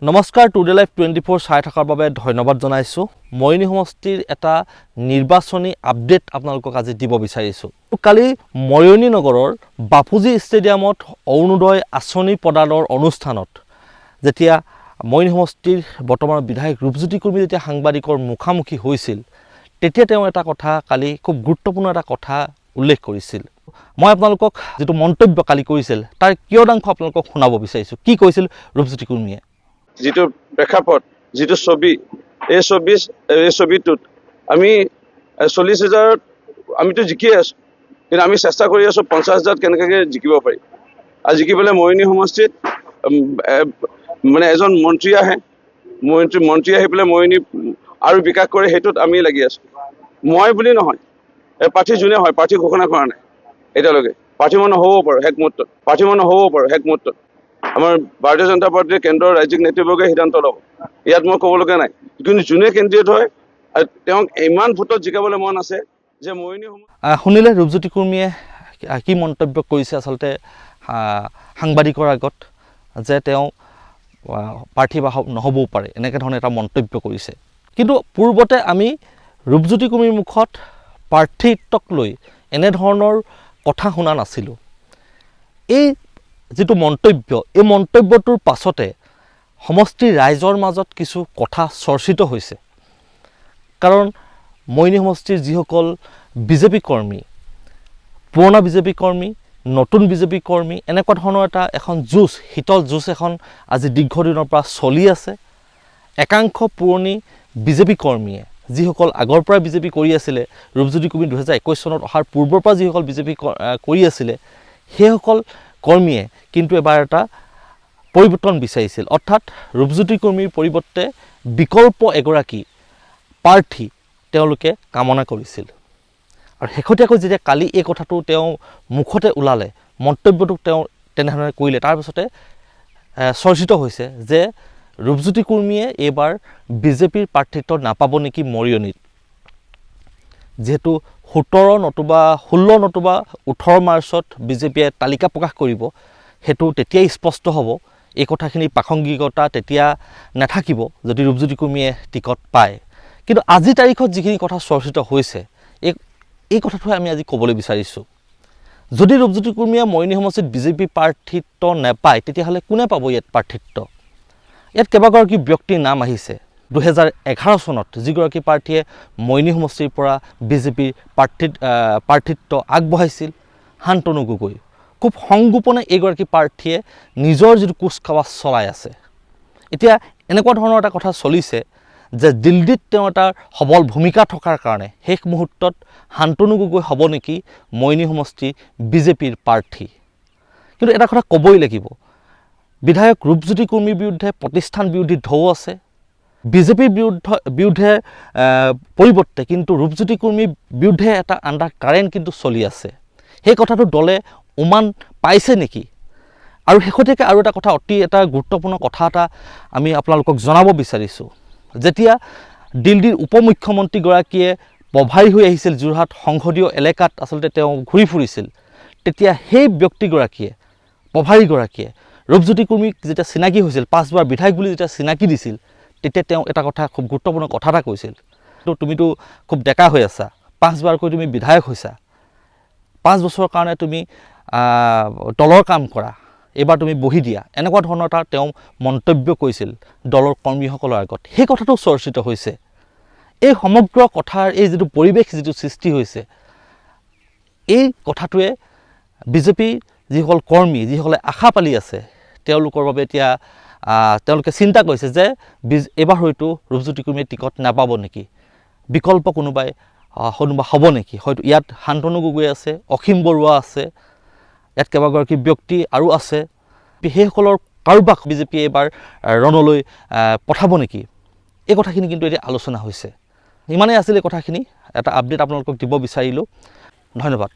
নমস্কাৰ today life 24 চাই থকাৰ বাবে ধন্যবাদ জনাইছোঁ। মৰিনী সমষ্টিৰ এটা নিৰ্বাচনী আপডেট আপোনালোকক আজি দিব বিচাৰিছোঁ। কালি মৰিনী নগৰৰ বাপুজি ষ্টেডিয়ামত অৰুণোদয় আঁচনি প্ৰদানৰ অনুষ্ঠানত যেতিয়া মৰিনী সমষ্টিৰ বৰ্তমানৰ বিধায়ক ৰূপজ্যোতি কুৰ্মী যেতিয়া সাংবাদিকৰ মুখামুখি হৈছিল, তেতিয়া তেওঁ এটা কথা কালি খুব গুৰুত্বপূৰ্ণ এটা কথা উল্লেখ কৰিছিল। মই আপোনালোকক যেটো মন্তব্য কালি কৰিছিল তাৰ কিয়দাংশ আপোনালোকক শুনাব বিচাৰিছোঁ। কি কৈছিল ৰূপজ্যোতি কুৰ্মীয়ে? যেটো প্ৰেক্ষাপট, যেটো ছবি, এই ছবিটোত আমি 40,000 আমিতো জিকিয়ে আছোঁ, কিন্তু আমি চেষ্টা কৰি আছোঁ 50,000 কেনেকৈ জিকিব পাৰি। আৰু জিকিবলৈ মৰিনী সমষ্টিত মানে এজন মন্ত্ৰী আহে, মন্ত্ৰী আহি পেলাই মৰিনী আৰু বিকাশ কৰে, সেইটোত আমি লাগি আছোঁ। মই বুলি নহয়, এই প্ৰাৰ্থী যোনে হয়, প্ৰাৰ্থী ঘোষণা কৰা নাই এতিয়ালৈকে। প্ৰাৰ্থী মানুহ হ'ব পাৰোঁ শেষ মুহূৰ্তত আমাৰ ভাৰতীয় জনতা পাৰ্টীৰ কেন্দ্ৰৰ ৰাজ্যিক নেতৃবৰ্গই সিদ্ধান্ত ল'ব। ইয়াত মই ক'বলগীয়া নাই, কিন্তু যোনে কেণ্ডিডেট হয় তেওঁক ইমান ভোটত জিকাবলৈ মন আছে যে মৰিনী শুনিলে ৰূপজ্যোতি কুৰ্মীয়ে কি মন্তব্য কৰিছে আচলতে সাংবাদিকৰ আগত, যে তেওঁ প্ৰাৰ্থী বা নহ'বও পাৰে, এনেকৈ ধৰণে এটা মন্তব্য কৰিছে। কিন্তু পূৰ্বতে আমি ৰূপজ্যোতি কুৰ্মীৰ মুখত প্ৰাৰ্থীত্বক লৈ এনেধৰণৰ কথা শুনা নাছিলোঁ। এই যেটো মন্তব্য, এই মন্তব্যটোৰ পাছতে সমষ্টিৰ ৰাইজৰ মাজত কিছু কথা চৰ্চিত হৈছে। কাৰণ মৰিনী সমষ্টিৰ যিসকল বিজেপি কৰ্মী, পুৰণা বিজেপি কৰ্মী, নতুন বিজেপি কৰ্মী, এনেকুৱা ধৰণৰ এখন যুঁজ, শীতল যুঁজ এখন আজি দীৰ্ঘদিনৰ পৰা চলি আছে। একাংশ পুৰণি বিজেপি কৰ্মীয়ে, যিসকল আগৰ পৰা বিজেপি কৰি আছিলে, ৰূপজ্যোতি কুৰ্মী 2021 চনত অহাৰ পূৰ্বৰ পৰা যিসকল বিজেপি কৰি আছিলে, সেইসকল কৰ্মীয়ে কিন্তু এবাৰ এটা পৰিৱৰ্তন বিচাৰিছিল। অৰ্থাৎ ৰূপজ্যোতি কুৰ্মীৰ পৰিৱৰ্তে বিকল্প এগৰাকী প্ৰাৰ্থী তেওঁলোকে কামনা কৰিছিল। আৰু শেহতীয়াকৈ যেতিয়া কালি এই কথাটো তেওঁ মুখতে ওলালে, মন্তব্যটো তেওঁ তেনেধৰণে কৰিলে, তাৰপিছতে চৰ্চিত হৈছে যে ৰূপজ্যোতি কুৰ্মীয়ে এইবাৰ বিজেপিৰ প্ৰাৰ্থিত্ব নাপাব নেকি মৰিয়নীত। যিহেতু 17 নতুবা 16 নতুবা 18 মাৰ্চত বিজেপিয়ে তালিকা প্ৰকাশ কৰিব, সেইটো তেতিয়াই স্পষ্ট হ'ব। এই কথাখিনিৰ প্ৰাসংগিকতা তেতিয়া নাথাকিব যদি ৰূপজ্যোতি কুৰ্মীয়ে টিকট পায়। কিন্তু আজিৰ তাৰিখত যিখিনি কথা চৰ্চিত হৈছে, এই কথাটোহে আমি আজি ক'বলৈ বিচাৰিছোঁ। যদি ৰূপজ্যোতি কুৰ্মীয়ে মৰিনী সমষ্টিত বিজেপি প্ৰাৰ্থিত্ব নাপায়, তেতিয়াহ'লে কোনে পাব ইয়াত প্ৰাৰ্থিত্ব? ইয়াত কেইবাগৰাকী ব্যক্তিৰ নাম আহিছে। 2011 চনত যিগৰাকী প্ৰাৰ্থীয়ে মৰিনী সমষ্টিৰ পৰা বিজেপিৰ প্ৰাৰ্থিত্ব আগবঢ়াইছিল, শান্তনু গগৈ। খুব সংগোপনে এইগৰাকী প্ৰাৰ্থীয়ে নিজৰ যিটো কুচকাৱাজ চলাই আছে। এতিয়া এনেকুৱা ধৰণৰ এটা কথা চলিছে যে দিল্লীত তেওঁ এটা সবল ভূমিকা থকাৰ কাৰণে শেষ মুহূৰ্তত শান্তনু গগৈ হ'ব নেকি মৰিনী সমষ্টি বিজেপিৰ প্ৰাৰ্থী। কিন্তু এটা কথা ক'বই লাগিব, বিধায়ক ৰূপজ্যোতি কুৰ্মীৰ বিৰুদ্ধে প্ৰতিষ্ঠান বিৰোধী ঢৌ আছে। বিজেপিৰ বিৰুদ্ধে পৰিৱৰ্তে কিন্তু ৰূপজ্যোতি কুৰ্মীৰ বিৰুদ্ধে এটা আণ্ডাৰ কাৰেণ্ট কিন্তু চলি আছে। সেই কথাটো দলে উমান পাইছে নেকি? আৰু শেহতীয়াকৈ আৰু এটা কথা, অতি এটা গুৰুত্বপূৰ্ণ কথা এটা আমি আপোনালোকক জনাব বিচাৰিছোঁ। যেতিয়া দিল্লীৰ উপ মুখ্যমন্ত্ৰীগৰাকীয়ে পভাৰী হৈ আহিছিল, যোৰহাট সংসদীয় এলেকাত আচলতে তেওঁ ঘূৰি ফুৰিছিল, তেতিয়া সেই ব্যক্তিগৰাকীয়ে, পভাৰীগৰাকীয়ে ৰূপজ্যোতি কুৰ্মীক যেতিয়া চিনাকি হৈছিল, 5 বাৰ বিধায়ক বুলি যেতিয়া চিনাকি দিছিল, তেতিয়া তেওঁ এটা কথা, খুব গুৰুত্বপূৰ্ণ কথা এটা কৈছিল। তুমিতো খুব ডেকা হৈ আছা, 5 বাৰকৈ তুমি বিধায়ক হৈছা, 5 বছৰৰ কাৰণে তুমি দলৰ কাম কৰা, এইবাৰ তুমি বহি দিয়া, এনেকুৱা ধৰণৰ এটা তেওঁ মন্তব্য কৰিছিল দলৰ কৰ্মীসকলৰ আগত। সেই কথাটো চৰ্চিত হৈছে। এই সমগ্ৰ কথাৰ এই যিটো পৰিৱেশ যিটো সৃষ্টি হৈছে, এই কথাটোৱে বিজেপিৰ যিসকল কৰ্মী, যিসকলে আশা পালি আছে, তেওঁলোকৰ বাবে এতিয়া তেওঁলোকে চিন্তা কৰিছে যে এইবাৰ হয়তো ৰূপজ্যোতি কুৰ্মীয়ে টিকট নাপাব নেকি, বিকল্প কোনোবা হ'ব নেকি। হয়তো ইয়াত শান্তনু গগৈ আছে, অসীম বৰুৱা আছে, ইয়াত কেইবাগৰাকী ব্যক্তি আৰু আছে। সেইসকলৰ কাৰোবাক বিজেপিয়ে এইবাৰ ৰণলৈ পঠাব নেকি, এই কথাখিনি কিন্তু এতিয়া আলোচনা হৈছে। ইমানেই আছিল এই কথাখিনি, এটা আপডেট আপোনালোকক দিব বিচাৰিলোঁ। ধন্যবাদ।